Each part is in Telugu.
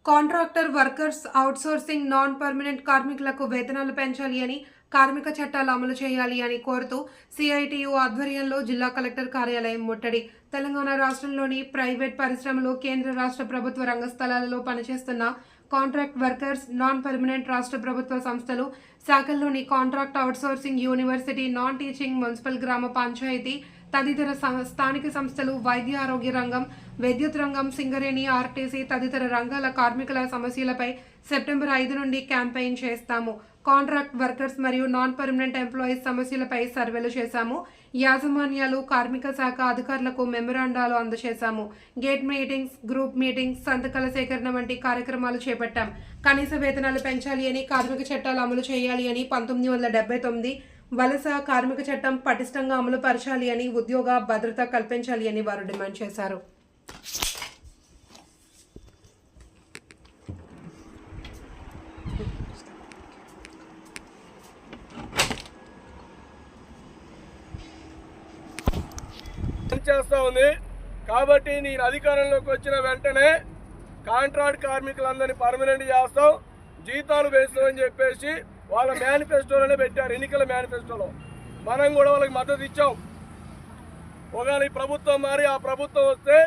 Contractor workers outsourcing non permanent కార్మికులకు వేతనాలు పెంచాలి అని కార్మిక చట్టాలు అమలు చేయాలి అని కోరుతూ సిఐటియు ఆధ్వర్యంలో జిల్లా కలెక్టర్ కార్యాలయం ముట్టడి. తెలంగాణ రాష్ట్రంలోని ప్రైవేట్ పరిశ్రమలు, కేంద్ర రాష్ట్ర ప్రభుత్వ రంగ స్థలాలలో పనిచేస్తున్న కాంట్రాక్ట్ వర్కర్స్, నాన్ పర్మనెంట్ రాష్ట్ర ప్రభుత్వ సంస్థలు, శాఖల్లోని contract outsourcing, university, non teaching, municipal, గ్రామ పంచాయతీ తదితర స్థానిక సంస్థలు, వైద్య ఆరోగ్య రంగం, విద్యుత్ రంగం, సింగరేణి, ఆర్టీసీ తదితర రంగాల కార్మికుల సమస్యలపై సెప్టెంబర్ 5 నుండి క్యాంపెయిన్ చేస్తాము. కాంట్రాక్ట్ వర్కర్స్ మరియు నాన్ పర్మనెంట్ ఎంప్లాయీస్ సమస్యలపై సర్వేలు చేశాము. యాజమాన్యాలు, కార్మిక శాఖ అధికారులకు మెమొరాండాలు అందజేశాము. గేట్ మీటింగ్స్, గ్రూప్ మీటింగ్స్, సంతకాల సేకరణ వంటి కార్యక్రమాలు చేపట్టాం. కనీస వేతనాలు పెంచాలి అని, కార్మిక చట్టాలు అమలు చేయాలి అని, 1979 వలస కార్మిక చట్టం పటిష్టంగా అమలు పరచాలి అని, ఉద్యోగ భద్రత కల్పించాలి అని వారు డిమాండ్ చేశారు. చేస్తా ఉంది కాబట్టి నేను అధికారంలోకి వచ్చిన వెంటనే కాంట్రాక్ట్ కార్మికులందరినీ పర్మనెంట్ చేస్తాం, జీతాలు పెంచుతామని చెప్పేసి వాళ్ళ మేనిఫెస్టోలోనే పెట్టారు. ఎన్నికల మేనిఫెస్టోలో మనం కూడా వాళ్ళకి మద్దతు ఇచ్చాం. ఒకవేళ ఈ ప్రభుత్వం మారి ఆ ప్రభుత్వం వస్తే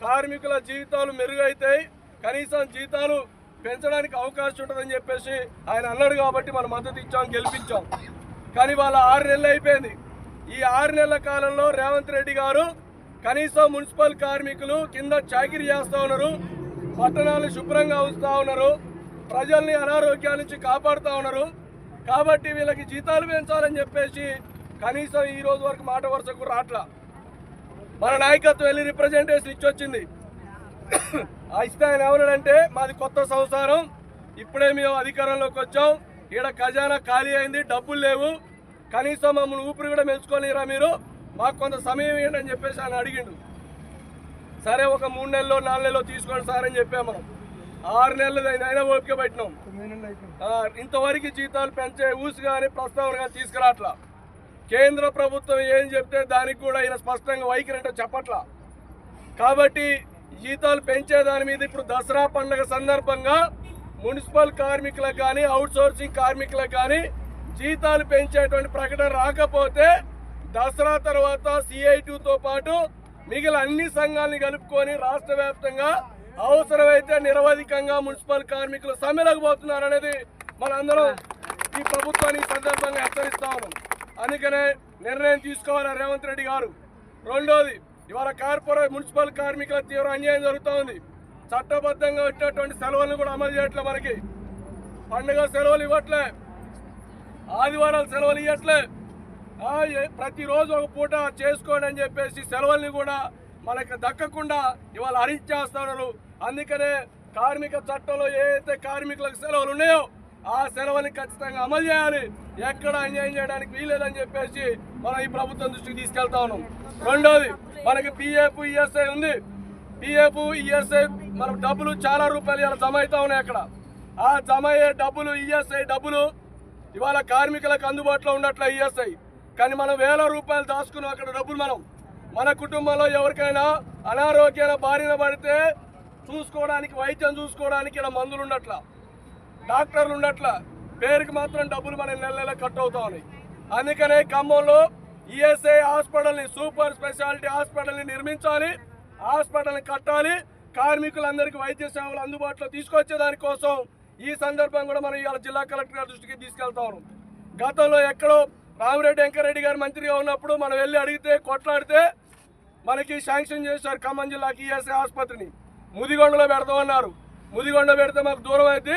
కార్మికుల జీవితాలు మెరుగైతాయి, కనీసం జీతాలు పెంచడానికి అవకాశం ఉంటుందని చెప్పేసి ఆయన అన్నాడు కాబట్టి మనం మద్దతు ఇచ్చాం, గెలిపించాం. కానీ వాళ్ళ 6 నెలలు అయిపోయింది. ఈ 6 నెలల కాలంలో రేవంత్ రెడ్డి గారు కనీసం మున్సిపల్ కార్మికులు కింద చాకిరీ చేస్తూ ఉన్నారు, పట్టణాలు శుభ్రంగా ఉంచుతూ ఉన్నారు, ప్రజల్ని అనారోగ్యాల నుంచి కాపాడుతూ ఉన్నారు. కాబట్టి వీళ్ళకి జీతాలు పెంచాలని చెప్పేసి కనీసం ఈ రోజు వరకు మాట వరుసకు రాట్లా. మన నాయకత్వం వెళ్ళి రిప్రజెంటేషన్ ఇచ్చొచ్చింది. ఇస్తే ఆయన ఏమన్నాడంటే మాది కొత్త సంసారం, ఇప్పుడే మేము అధికారంలోకి వచ్చాం, ఈడ ఖజానా ఖాళీ అయింది, డబ్బులు లేవు, కనీసం మమ్మల్ని ఊపిరి కూడా మెచ్చుకోలేరా, మీరు మాకు కొంత సమయం ఏంటి అని చెప్పేసి ఆయన అడిగిండు. సరే ఒక 3 నెలలో 4 నెలలో తీసుకోండి సార్ అని చెప్పాము. మనం 6 నెలలు అయినా ఓపిక పెట్టినాం. ఇంతవరకు జీతాలు పెంచే ఊసి కానీ ప్రస్తావన కానీ తీసుకురాట్లా. కేంద్ర ప్రభుత్వం ఏం చెప్తే దానికి కూడా ఆయన స్పష్టంగా వైఖరి చెప్పట్లా. కాబట్టి జీతాలు పెంచే దాని మీద ఇప్పుడు దసరా పండుగ సందర్భంగా మున్సిపల్ కార్మికులకు కానీ, అవుట్సోర్సింగ్ కార్మికులకు కానీ జీతాలు పెంచేటువంటి ప్రకటన రాకపోతే దసరా తర్వాత సిఐటితో పాటు మిగిలిన అన్ని సంఘాలని కలుపుకొని రాష్ట్ర వ్యాప్తంగా అవసరమైతే నిరవధికంగా మున్సిపల్ కార్మికులు సమ్మెలకు పోతున్నారనేది మనందరం ఈ ప్రభుత్వాన్ని సందర్భంగా హెచ్చరిస్తా ఉన్నాం. అందుకనే నిర్ణయం తీసుకోవాలి రేవంత్ రెడ్డి గారు. రెండోది, ఇవాళ కార్పొరేట్ మున్సిపల్ కార్మికుల తీవ్ర అన్యాయం జరుగుతూ ఉంది. చట్టబద్ధంగా ఇచ్చినటువంటి సెలవులను కూడా అమలు చేయట్లే, మనకి పండుగ సెలవులు ఇవ్వట్లే, ఆదివారాలు సెలవులు ఇవ్వట్లే, ప్రతిరోజు ఒక పూట చేసుకోండి అని చెప్పేసి సెలవుల్ని కూడా మనకి దక్కకుండా ఇవాళ హరించేస్తున్నారు. అందుకనే కార్మిక చట్టంలో ఏదైతే కార్మికులకు సెలవులు ఉన్నాయో ఆ సెలవుని ఖచ్చితంగా అమలు చేయాలి, ఎక్కడ అన్యాయం చేయడానికి వీలేదని చెప్పేసి మనం ఈ ప్రభుత్వం దృష్టికి తీసుకెళ్తా ఉన్నాం. రెండోది, మనకి పిఎఫ్, ఈఎస్ఐ ఉంది. పిఎఫ్, ఈఎస్ఐ మన డబ్బులు చాలా రూపాయలు ఇలా జమ అవుతా ఉన్నాయి. అక్కడ ఆ జమ అయ్యే డబ్బులు, ఈఎస్ఐ డబ్బులు ఇవాళ కార్మికులకు అందుబాటులో ఉండట్లే ఈఎస్ఐ. కానీ మనం వేల రూపాయలు దాచుకున్నాం అక్కడ డబ్బులు. మన కుటుంబంలో ఎవరికైనా అనారోగ్యాల బారిన పడితే చూసుకోవడానికి, వైద్యం చూసుకోవడానికి ఇలా మందులు ఉండట్లా, డాక్టర్లు ఉండట్లా, పేరుకి మాత్రం డబ్బులు మన నెల కట్ అవుతా ఉన్నాయి. అందుకనే ఖమ్మంలో ఈఎస్ఐ హాస్పిటల్ని, సూపర్ స్పెషాలిటీ హాస్పిటల్ని నిర్మించాలి, హాస్పిటల్ని కట్టాలి, కార్మికులందరికీ వైద్య సేవలు అందుబాటులో తీసుకొచ్చే దానికోసం ఈ సందర్భం కూడా మనం ఇవాళ జిల్లా కలెక్టర్ గారి దృష్టికి తీసుకెళ్తా ఉన్నాం. గతంలో ఎక్కడో రామిరెడ్డి వెంకరెడ్డి గారు మంత్రిగా ఉన్నప్పుడు మనం వెళ్ళి అడిగితే, కొట్లాడితే మనకి శాంక్షన్ చేశారు ఖమ్మం జిల్లాకి ఈఎస్ఐ ఆసుపత్రిని. ముదిగొండలో పెడతామన్నారు. ముదిగొండ పెడితే మాకు దూరం అయితే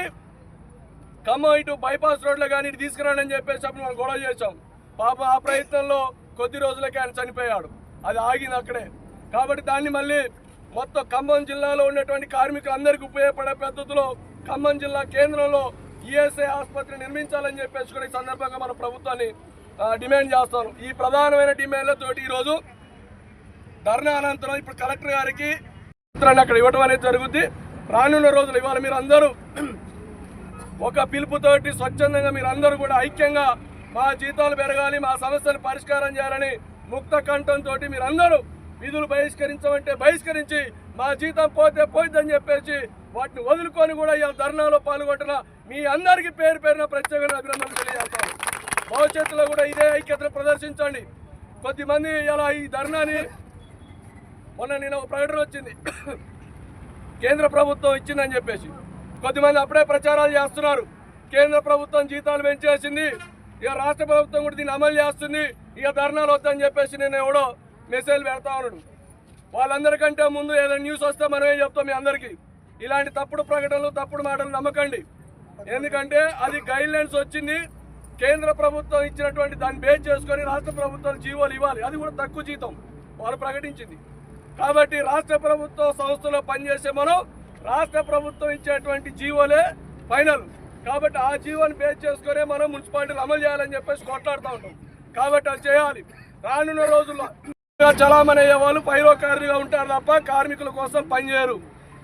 ఖమ్మం ఇటు బైపాస్ రోడ్లో కానీ ఇటు తీసుకురండి అని చెప్పేసి అప్పుడు మనం గొడవ చేశాం. పాప ఆ ప్రయత్నంలో కొద్ది రోజులకే ఆయన చనిపోయాడు, అది ఆగింది అక్కడే. కాబట్టి దాన్ని మళ్ళీ మొత్తం ఖమ్మం జిల్లాలో ఉన్నటువంటి కార్మికులందరికీ ఉపయోగపడే పద్ధతిలో ఖమ్మం జిల్లా కేంద్రంలో ఈఎస్ఐ ఆసుపత్రి నిర్మించాలని చెప్పేసి కూడా ఈ సందర్భంగా మన ప్రభుత్వాన్ని డిమాండ్ చేస్తాను. ఈ ప్రధానమైన డిమాండ్లతో ఈరోజు ధర్నా అనంతరం ఇప్పుడు కలెక్టర్ గారికి అక్కడ ఇవ్వడం అనేది జరుగుద్ది. రానున్న రోజులు ఇవాళ మీరు అందరూ ఒక పిలుపుతోటి స్వచ్ఛందంగా మీరు అందరూ కూడా ఐక్యంగా మా జీతాలు పెరగాలి, మా సమస్యలు పరిష్కారం చేయాలని ముక్త కంఠంతో మీరందరూ విధులు బహిష్కరించమంటే బహిష్కరించి మా జీతం పోతే పోయిద్దని చెప్పేసి వాటిని వదులుకొని కూడా ఇలా ధర్నాలో పాల్గొంటున్న మీ అందరికీ పేరు పేరున ప్రత్యేకంగా అభినందనలు తెలియజేస్తాను. భవిష్యత్తులో కూడా ఇదే ఐక్యతను ప్రదర్శించండి. కొద్దిమంది ఇలా ఈ ధర్నాని నిన్న ఒక ప్రకటన వచ్చింది, కేంద్ర ప్రభుత్వం ఇచ్చిందని చెప్పేసి కొద్దిమంది అప్పుడే ప్రచారాలు చేస్తున్నారు. కేంద్ర ప్రభుత్వం జీతాలు పెంచేసింది, ఇక రాష్ట్ర ప్రభుత్వం కూడా దీన్ని అమలు చేస్తుంది, ఇక ధర్నాలు వద్దని చెప్పేసి నేను ఎవడో మెసేజ్ పెడతా ఉన్నాడు. వాళ్ళందరికంటే ముందు ఏదైనా న్యూస్ వస్తే మనమే చెప్తాం మీ అందరికీ, ఇలాంటి తప్పుడు ప్రకటనలు తప్పుడు మాటలు నమ్మకండి. ఎందుకంటే అది గైడ్ లైన్స్ వచ్చింది, కేంద్ర ప్రభుత్వం ఇచ్చినటువంటి దాన్ని బేస్ చేసుకొని రాష్ట్ర ప్రభుత్వాలు జీవోలు ఇవ్వాలి, అది కూడా తక్కువ జీతం వాళ్ళు ప్రకటించింది. కాబట్టి రాష్ట్ర ప్రభుత్వ సంస్థలో పనిచేసే మనం రాష్ట్ర ప్రభుత్వం ఇచ్చేటువంటి జీవోలే ఫైనల్. కాబట్టి ఆ జీవోని బేస్ చేసుకునే మనం మున్సిపాలిటీలు అమలు చేయాలని చెప్పేసి కొట్లాడుతూ ఉంటాం. కాబట్టి అది చేయాలి. రానున్న రోజుల్లో చలామణి అయ్యే వాళ్ళు పైరోకారులుగా ఉంటారు తప్ప కార్మికుల కోసం పనిచేయరు.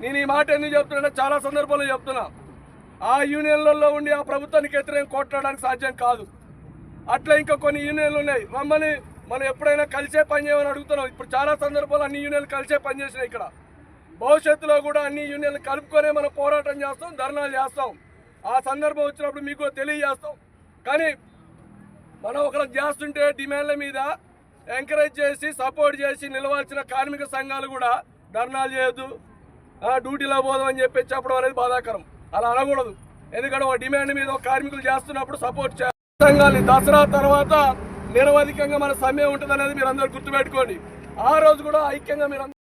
నేను ఈ మాట ఎందుకు చెప్తున్నా, చాలా సందర్భాల్లో చెప్తున్నా, ఆ యూనియన్లలో ఉండి ఆ ప్రభుత్వానికి వ్యతిరేకంగా కొట్టడానికి సాధ్యం కాదు. అట్లా ఇంకా కొన్ని యూనియన్లు ఉన్నాయి, రమ్మని మనం ఎప్పుడైనా కలిసే పనిచేయమని అడుగుతున్నాం. ఇప్పుడు చాలా సందర్భాలు అన్ని యూనియన్లు కలిసే పనిచేసినాయి. ఇక్కడ భవిష్యత్తులో కూడా అన్ని యూనియన్లు కలుపుకొనే మనం పోరాటం చేస్తాం, ధర్నాలు చేస్తాం. ఆ సందర్భం వచ్చినప్పుడు మీకు తెలియజేస్తాం. కానీ మనం ఒకరికి చేస్తుంటే డిమాండ్ల మీద ఎంకరేజ్ చేసి సపోర్ట్ చేసి నిలవాల్సిన కార్మిక సంఘాలు కూడా ధర్నాలు చేయొద్దు, డ్యూటీలో పోదాం అని చెప్పి చెప్పడం అనేది బాధాకరం. అలా అనకూడదు. ఎందుకంటే ఒక డిమాండ్ మీద కార్మికులు చేస్తున్నప్పుడు సపోర్ట్ చేయాలి. సంఘాన్ని దసరా తర్వాత నిరవధికంగా మన సమ్మె ఉంటుంది అనేది మీరు అందరూ గుర్తుపెట్టుకోండి. ఆ రోజు కూడా ఐక్యంగా మీరు